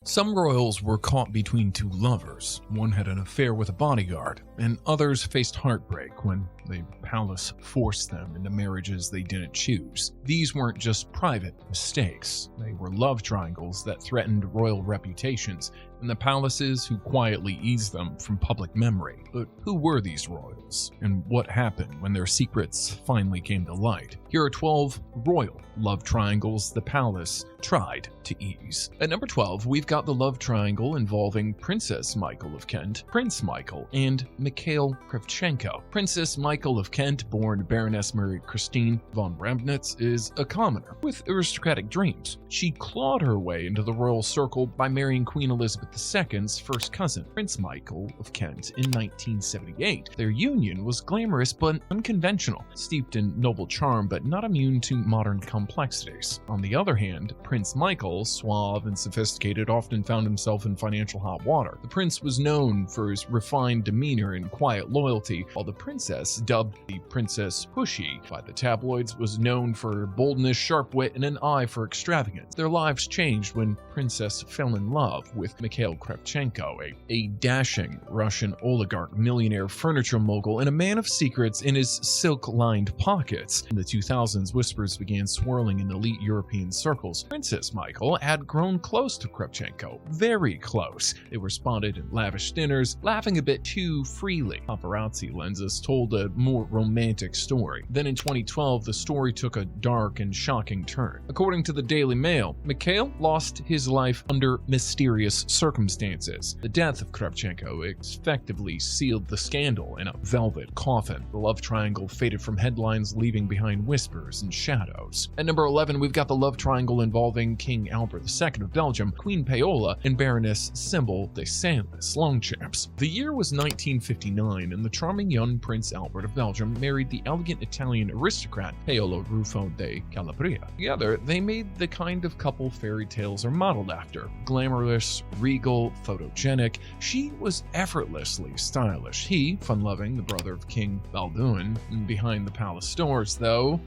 Some royals were caught between two lovers. One had an affair with a bodyguard, and others faced heartbreak when the palace forced them into marriages they didn't choose. These weren't just private mistakes. They were love triangles that threatened royal reputations, and the palaces who quietly eased them from public memory. But who were these royals, and what happened when their secrets finally came to light? Here are 12 royal love triangles the palace tried to ease. At number 12, we've got the love triangle involving Princess Michael of Kent, Prince Michael, and Mikhail Kravchenko. Princess Michael of Kent, born Baroness Marie Christine von Remnitz, is a commoner with aristocratic dreams. She clawed her way into the royal circle by marrying Queen Elizabeth II's first cousin, Prince Michael of Kent, in 1978. Their union was glamorous but unconventional, steeped in noble charm but not immune to modern complexities. On the other hand, Prince Michael, suave and sophisticated, often found himself in financial hot water. The prince was known for his refined demeanor and quiet loyalty, while the princess, dubbed the Princess Pushy by the tabloids, was known for boldness, sharp wit, and an eye for extravagance. Their lives changed when Princess fell in love with Mikhail Kravchenko, a dashing Russian oligarch, millionaire, furniture mogul, and a man of secrets in his silk-lined pockets. In the 2000s, whispers began swirling in elite European circles. Princess Michael had grown close to Kravchenko, very close. They were spotted in lavish dinners, laughing a bit too freely. Paparazzi lenses told a more romantic story. Then in 2012, the story took a dark and shocking turn. According to the Daily Mail, Mikhail lost his life under mysterious circumstances. The death of Kravchenko effectively sealed the scandal in a velvet coffin. The love triangle faded from headlines, leaving behind whispers and shadows. At number 11, we've got the love triangle involving King Albert II of Belgium, Queen Paola, and Baroness Sybil de Senlis, Longchamps. The year was 1959, and the charming young Prince Albert of Belgium married the elegant Italian aristocrat Paola Ruffo de Calabria. Together, they made the kind of couple fairy tales are modeled after. Glamorous, regal, photogenic, she was effortlessly stylish. He, fun-loving, the brother of King Balduin, behind the palace doors, though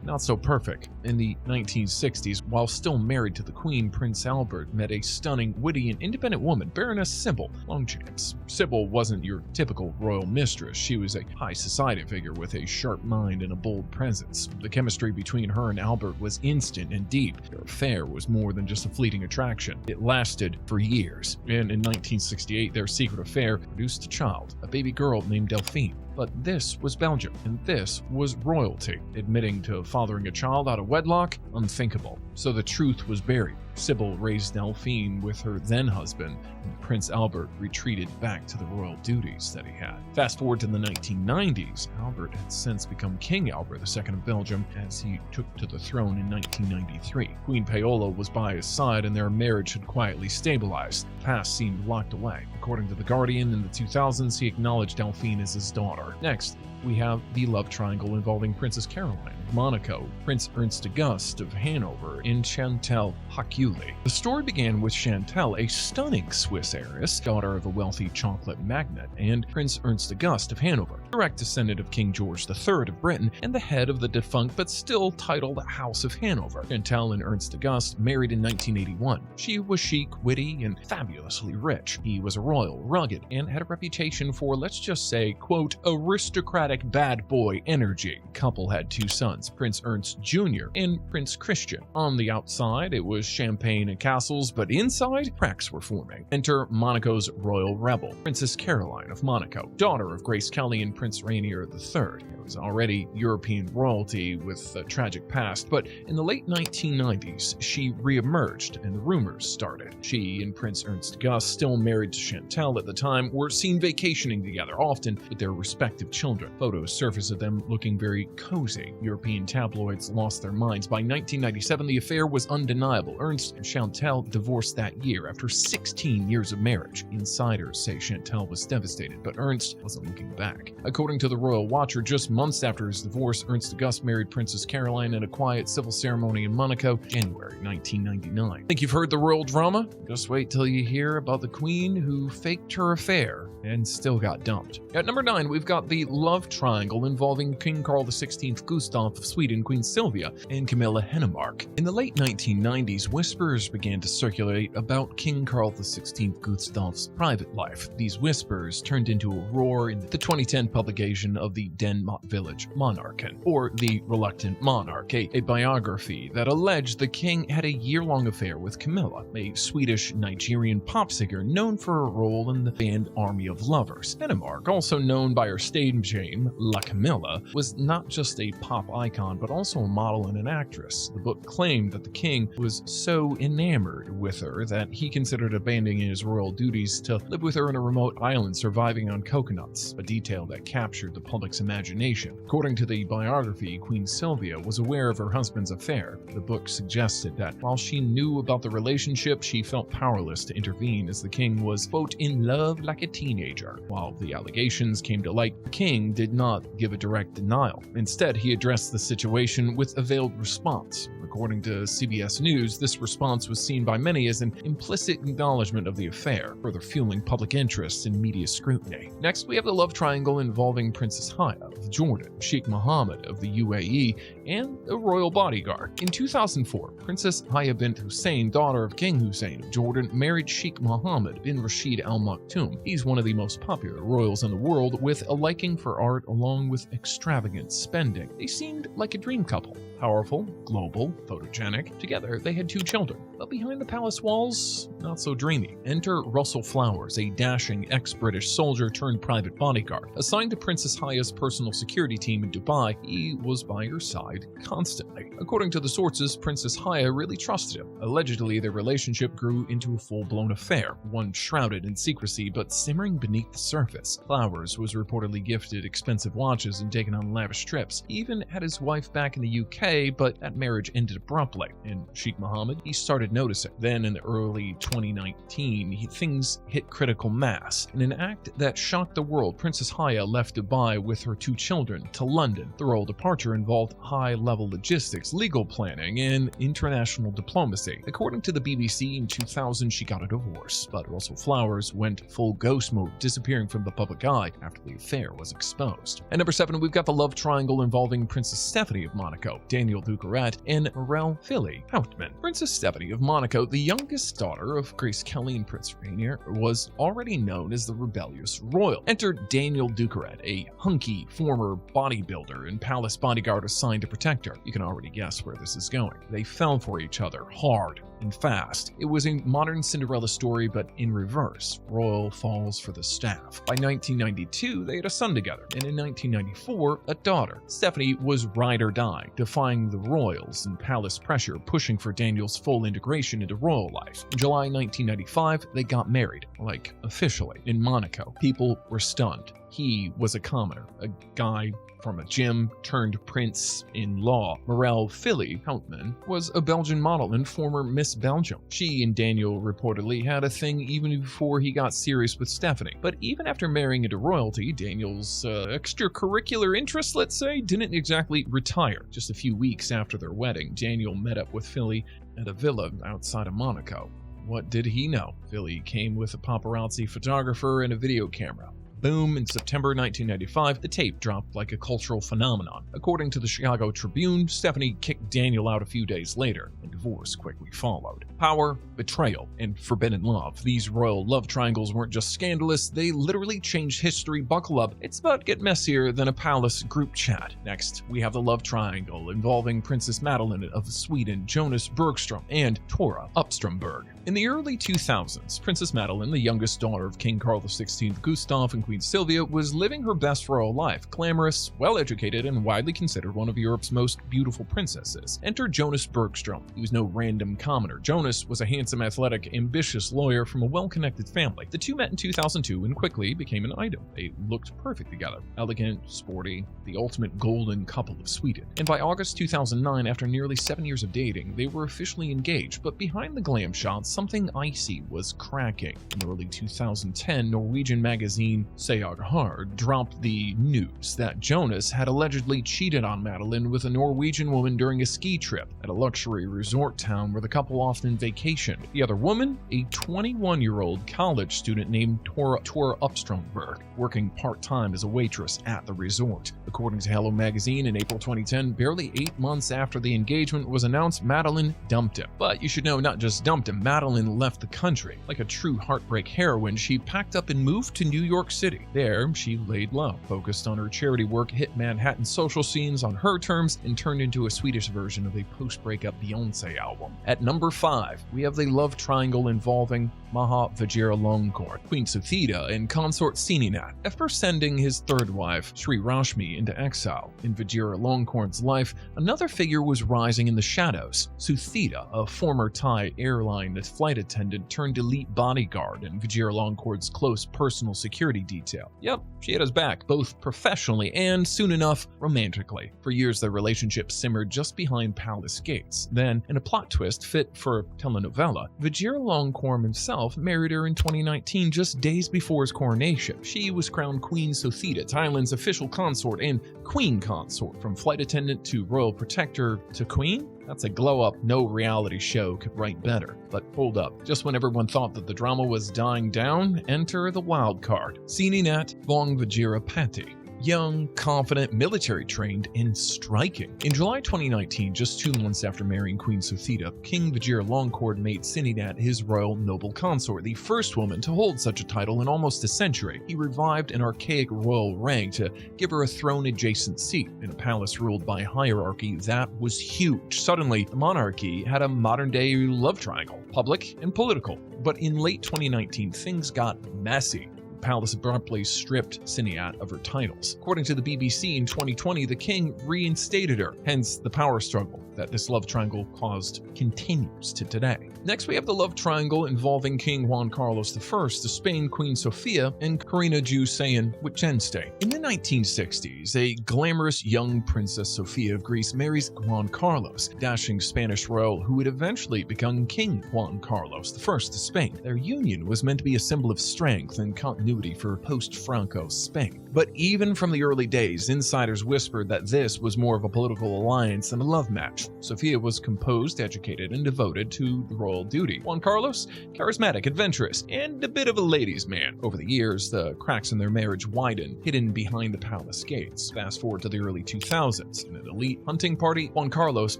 not so perfect. In the 1960s, while still married to the Queen, Prince Albert met a stunning, witty, and independent woman, Baroness Sybil, Longchamps. Sybil wasn't your typical royal mistress. She was a high society figure with a sharp mind and a bold presence. The chemistry between her and Albert was instant and deep. Their affair was more than just a fleeting attraction. It lasted for years, and in 1968, their secret affair produced a child, a baby girl named Delphine. But this was Belgium, and this was royalty. Admitting to fathering a child out of wedlock? Unthinkable. So the truth was buried. Sybil raised Delphine with her then-husband, and Prince Albert retreated back to the royal duties that he had. Fast forward to the 1990s, Albert had since become King Albert II of Belgium as he took to the throne in 1993. Queen Paola was by his side, and their marriage had quietly stabilized. The past seemed locked away. According to The Guardian, in the 2000s, he acknowledged Delphine as his daughter. Next, we have the love triangle involving Princess Caroline of Monaco, Prince Ernst of Hanover, and Chantal Haculi. The story began with Chantal, a stunning Swiss heiress, daughter of a wealthy chocolate magnate, and Prince Ernst of Hanover, direct descendant of King George III of Britain and the head of the defunct but still titled House of Hanover. Chantal and Ernst married in 1981. She was chic, witty, and fabulously rich. He was a royal, rugged, and had a reputation for, let's just say, quote, aristocratic bad boy energy. The couple had two sons, Prince Ernst Jr. and Prince Christian. On the outside, it was champagne and castles, but inside, cracks were forming. Enter Monaco's royal rebel, Princess Caroline of Monaco, daughter of Grace Kelly and Prince Rainier III. It was already European royalty with a tragic past, but in the late 1990s, she re-emerged and the rumors started. She and Prince Ernst, still married to Chantal at the time, were seen vacationing together, often with their respective children. Photos surfaced of them looking very cozy. European tabloids lost their minds. By 1997, the affair was undeniable. Ernst and Chantal divorced that year after 16 years of marriage. Insiders say Chantal was devastated, but Ernst wasn't looking back. According to the Royal Watcher, just months after his divorce, Ernst married Princess Caroline in a quiet civil ceremony in Monaco, January 1999. Think you've heard the royal drama? Just wait till you hear about the queen who faked her affair and still got dumped. At number 9, we've got the love love triangle involving King Carl XVI Gustaf of Sweden, Queen Silvia, and Camilla Hennemark. In the late 1990s, whispers began to circulate about King Carl XVI Gustaf's private life. These whispers turned into a roar in the 2010 publication of the Den Village Monarchen, or The Reluctant Monarch, a biography that alleged the king had a year-long affair with Camilla, a Swedish-Nigerian pop singer known for her role in the band Army of Lovers. Hennemark, also known by her stage name La Camilla, was not just a pop icon but also a model and an actress. The book claimed that the king was so enamored with her that he considered abandoning his royal duties to live with her in a remote island surviving on coconuts, a detail that captured the public's imagination. According to the biography, Queen Silvia was aware of her husband's affair. The book suggested that while she knew about the relationship, she felt powerless to intervene as the king was, quote, in love like a teenager. While the allegations came to light, the king did not give a direct denial. Instead, he addressed the situation with a veiled response. According to CBS News, this response was seen by many as an implicit acknowledgement of the affair, further fueling public interest and media scrutiny. Next, we have the love triangle involving Princess Haya of Jordan, Sheikh Mohammed of the UAE, and a royal bodyguard. In 2004, Princess Haya bint Hussein, daughter of King Hussein of Jordan, married Sheikh Mohammed bin Rashid Al Maktoum. He's one of the most popular royals in the world, with a liking for art along with extravagant spending. They seemed like a dream couple. Powerful, global, photogenic. Together, they had 2 children. But behind the palace walls, not so dreamy. Enter Russell Flowers, a dashing ex-British soldier turned private bodyguard. Assigned to Princess Haya's personal security team in Dubai, he was by her side constantly. According to the sources, Princess Haya really trusted him. Allegedly, their relationship grew into a full-blown affair, one shrouded in secrecy but simmering beneath the surface. Flowers was reportedly gifted expensive watches and taken on lavish trips. He even had his wife back in the UK, but that marriage ended abruptly. And Sheikh Mohammed, he started noticing. Then in the early 2019, things hit critical mass. In an act that shocked the world, Princess Haya left Dubai with her 2 children to London. The royal departure involved high-level logistics, legal planning, and international diplomacy. According to the BBC, in 2000, she got a divorce, but Russell Flowers went full ghost mode, disappearing from the public eye after the affair was exposed. At number 7, we've got the love triangle involving Princess Stephanie of Monaco, Daniel Ducaret, and Morel Philly Houtman. Princess Stephanie of Monaco, the youngest daughter of Grace Kelly and Prince Rainier, was already known as the rebellious royal. Enter Daniel Ducaret, a hunky former bodybuilder and palace bodyguard assigned to protect her. You can already guess where this is going. They fell for each other hard and fast. It was a modern Cinderella story, but in reverse. Royal falls for the staff. By 1992, they had a son together, and in 1994, a daughter. Stephanie was ride or die, defying the royals and palace pressure, pushing for Daniel's full integration into royal life. In July 1995, they got married, like officially, in Monaco. People were stunned. He was a commoner, a guy from a gym turned prince-in-law. Morel Philly Houtman was a Belgian model and former Miss Belgium. She and Daniel reportedly had a thing even before he got serious with Stephanie. But even after marrying into royalty, Daniel's extracurricular interests, let's say, didn't exactly retire. Just a few weeks after their wedding, Daniel met up with Philly at a villa outside of Monaco. What did he know? Philly came with a paparazzi photographer and a video camera. Boom, in September 1995, the tape dropped like a cultural phenomenon. According to the Chicago Tribune, Stephanie kicked Daniel out a few days later, and divorce quickly followed. Power, betrayal, and forbidden love. These royal love triangles weren't just scandalous, they literally changed history. Buckle up, it's about to get messier than a palace group chat. Next, we have the love triangle involving Princess Madeleine of Sweden, Jonas Bergström, and Tora Upströmberg. In the early 2000s, Princess Madeleine, the youngest daughter of King Carl XVI Gustaf and Queen Silvia, was living her best royal life, glamorous, well-educated, and widely considered one of Europe's most beautiful princesses. Enter Jonas Bergström. He was no random commoner. Jonas was a handsome, athletic, ambitious lawyer from a well-connected family. The two met in 2002 and quickly became an item. They looked perfect together. Elegant, sporty, the ultimate golden couple of Sweden. And by August 2009, after nearly 7 years of dating, they were officially engaged. But behind the glam shots, something icy was cracking. In early 2010, Norwegian magazine Seaghard dropped the news that Jonas had allegedly cheated on Madeleine with a Norwegian woman during a ski trip at a luxury resort town where the couple often vacationed. The other woman, a 21-year-old college student named Tora Upstromberg, working part-time as a waitress at the resort. According to Hello Magazine, in April 2010, barely 8 months after the engagement was announced, Madeleine dumped him. But you should know, not just dumped him, Madeleine left the country. Like a true heartbreak heroine, she packed up and moved to New York City. There, she laid low, focused on her charity work, hit Manhattan social scenes on her terms, and turned into a Swedish version of a post-breakup Beyoncé album. At number 5, we have the love triangle involving Maha Vajiralongkorn, Queen Sofía, and consort Sininat. After sending his third wife, Sri Rashmi, into exile in Vajiralongkorn's life, another figure was rising in the shadows. Sofía, a former Thai airline flight attendant turned elite bodyguard and Vajiralongkorn's close personal security detail. Yep, she had his back, both professionally and, soon enough, romantically. For years, their relationship simmered just behind palace gates. Then, in a plot twist fit for a telenovela, Vajiralongkorn himself married her in 2019, just days before his coronation. She was crowned Queen Sofía, Thailand's official consort and queen consort. From flight attendant to royal protector to queen? That's a glow-up no reality show could write better. But hold up, just when everyone thought that the drama was dying down, enter the wild card. Sininat Vongvajirapati. Young, confident, military-trained, and striking. In July 2019, just 2 months after marrying Queen Sofía, King Vajiralongkorn made Sininat his royal noble consort, the first woman to hold such a title in almost a century. He revived an archaic royal rank to give her a throne-adjacent seat. In a palace ruled by hierarchy, that was huge. Suddenly, the monarchy had a modern-day love triangle, public and political. But in late 2019, things got messy. The palace abruptly stripped Sininat of her titles. According to the BBC, in 2020, the king reinstated her, hence the power struggle that this love triangle caused continues to today. Next, we have the love triangle involving King Juan Carlos I of Spain, Queen Sofía, and Karina Jusein Wittgenstein. In the 1960s, a glamorous young Princess Sofía of Greece marries Juan Carlos, dashing Spanish royal who would eventually become King Juan Carlos I of Spain. Their union was meant to be a symbol of strength and continuity for post-Franco Spain. But even from the early days, insiders whispered that this was more of a political alliance than a love match. Sofía was composed, educated, and devoted to the royal duty. Juan Carlos, charismatic, adventurous, and a bit of a ladies' man. Over the years, the cracks in their marriage widened, hidden behind the palace gates. Fast forward to the early 2000s. In an elite hunting party, Juan Carlos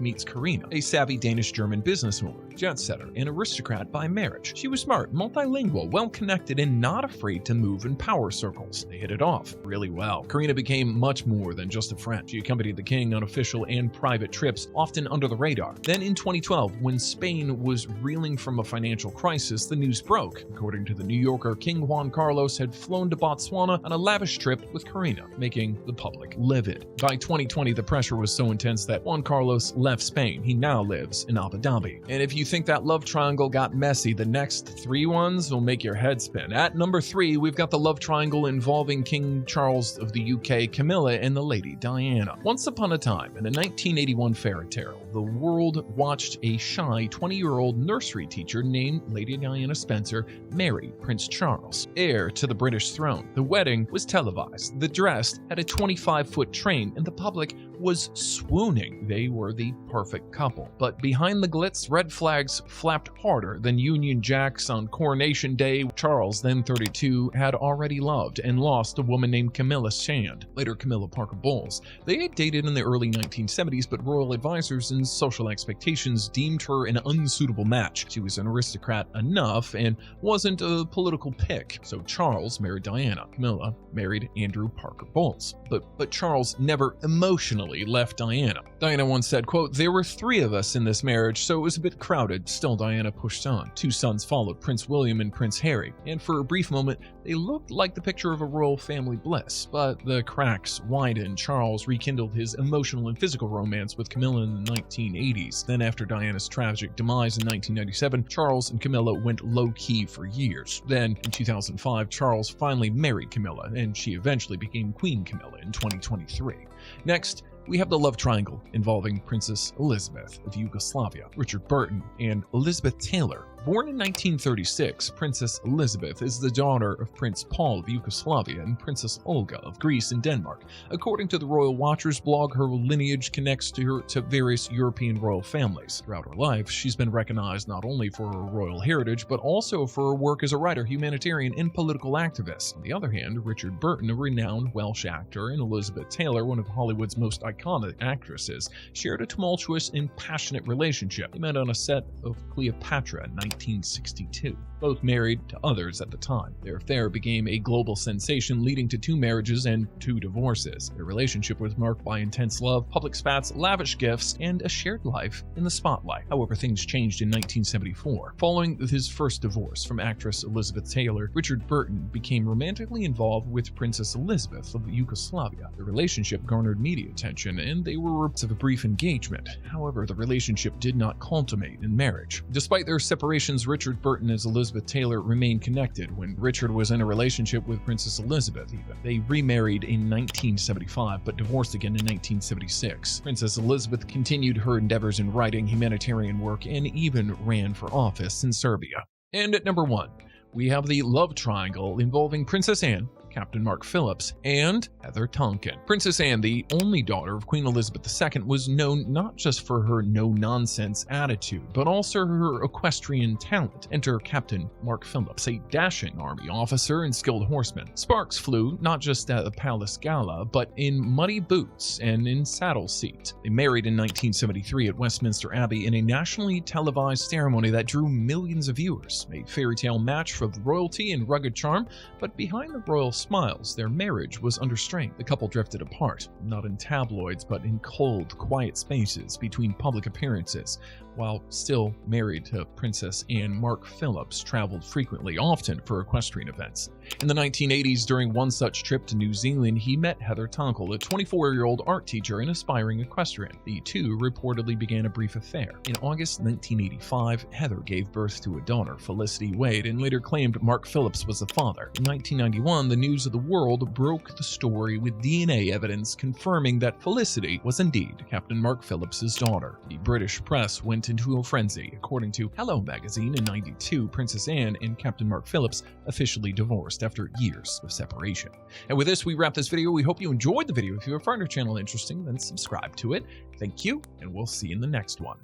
meets Karina, a savvy Danish-German businesswoman, jet-setter, and aristocrat by marriage. She was smart, multilingual, well-connected, and not afraid to move in power circles. They hit it off really well. Karina became much more than just a friend. She accompanied the king on official and private trips, often under the radar. Then in 2012, when Spain was reeling from a financial crisis, the news broke. According to the New Yorker, King Juan Carlos had flown to Botswana on a lavish trip with Karina, making the public livid. By 2020, the pressure was so intense that Juan Carlos left Spain. He now lives in Abu Dhabi. And if you think that love triangle got messy, the next 3 ones will make your head spin. At number 3, we've got the love triangle involving King Charles of the UK, Camilla, and the Lady Diana. Once upon a time, in a 1981 fairy tale, the world watched a shy 20-year-old nursery teacher named Lady Diana Spencer marry Prince Charles, heir to the British throne. The wedding was televised. The dress had a 25-foot train, and the public was swooning. They were the perfect couple. But behind the glitz, red flags flapped harder than Union Jacks on Coronation Day. Charles, then 32, had already loved and lost a woman named Camilla Shand, later Camilla Parker Bowles. They had dated in the early 1970s, but royal advisors and social expectations deemed her an unsuitable match. She was an aristocrat enough and wasn't a political pick. So Charles married Diana. Camilla married Andrew Parker Bowles. But Charles never emotionally left Diana. Diana once said, quote, "There were 3 of us in this marriage, so it was a bit crowded." Still, Diana pushed on. 2 sons followed, Prince William and Prince Harry, and for a brief moment, they looked like the picture of a royal family bliss. But the cracks widened. Charles rekindled his emotional and physical romance with Camilla in the 1980s. Then after Diana's tragic demise in 1997, Charles and Camilla went low-key for years. Then, in 2005, Charles finally married Camilla, and she eventually became Queen Camilla in 2023. Next, we have the love triangle involving Princess Elizabeth of Yugoslavia, Richard Burton, and Elizabeth Taylor, Born in 1936, Princess Elizabeth is the daughter of Prince Paul of Yugoslavia and Princess Olga of Greece and Denmark. According to the Royal Watchers blog, her lineage connects her to various European royal families. Throughout her life, she's been recognized not only for her royal heritage, but also for her work as a writer, humanitarian, and political activist. On the other hand, Richard Burton, a renowned Welsh actor, and Elizabeth Taylor, one of Hollywood's most iconic actresses, shared a tumultuous and passionate relationship. They met on a set of Cleopatra in 1962. Both married to others at the time. Their affair became a global sensation, leading to 2 marriages and 2 divorces. Their relationship was marked by intense love, public spats, lavish gifts, and a shared life in the spotlight. However, things changed in 1974. Following his first divorce from actress Elizabeth Taylor, Richard Burton became romantically involved with Princess Elizabeth of Yugoslavia. The relationship garnered media attention, and they were reports of a brief engagement. However, the relationship did not consummate in marriage. Despite their separations, Richard Burton and Elizabeth Taylor remained connected. When Richard was in a relationship with Princess Elizabeth, they remarried in 1975 but divorced again in 1976. Princess Elizabeth continued her endeavors in writing, humanitarian work, and even ran for office in Serbia. And at number 1, we have the love triangle involving Princess Anne, Captain Mark Phillips, and Heather Tonkin. Princess Anne, the only daughter of Queen Elizabeth II, was known not just for her no-nonsense attitude, but also her equestrian talent. Enter Captain Mark Phillips, a dashing army officer and skilled horseman. Sparks flew not just at the palace gala, but in muddy boots and in saddle seat. They married in 1973 at Westminster Abbey in a nationally televised ceremony that drew millions of viewers. A fairy tale match of royalty and rugged charm, but behind the royal smiles, their marriage was under strain. The couple drifted apart, not in tabloids, but in cold, quiet spaces between public appearances. While still married to Princess Anne, Mark Phillips traveled frequently, often for equestrian events. In the 1980s, during one such trip to New Zealand, he met Heather Tonkin, a 24-year-old art teacher and aspiring equestrian. The two reportedly began a brief affair. In August 1985, Heather gave birth to a daughter, Felicity Wade, and later claimed Mark Phillips was the father. In 1991, the News of the World broke the story with DNA evidence confirming that Felicity was indeed Captain Mark Phillips' daughter. The British press went into a frenzy. According to Hello magazine in '92, Princess Anne and Captain Mark Phillips officially divorced after years of separation. And with this, we wrap this video. We hope you enjoyed the video. If you find our channel interesting, then subscribe to it. Thank you, and we'll see you in the next one.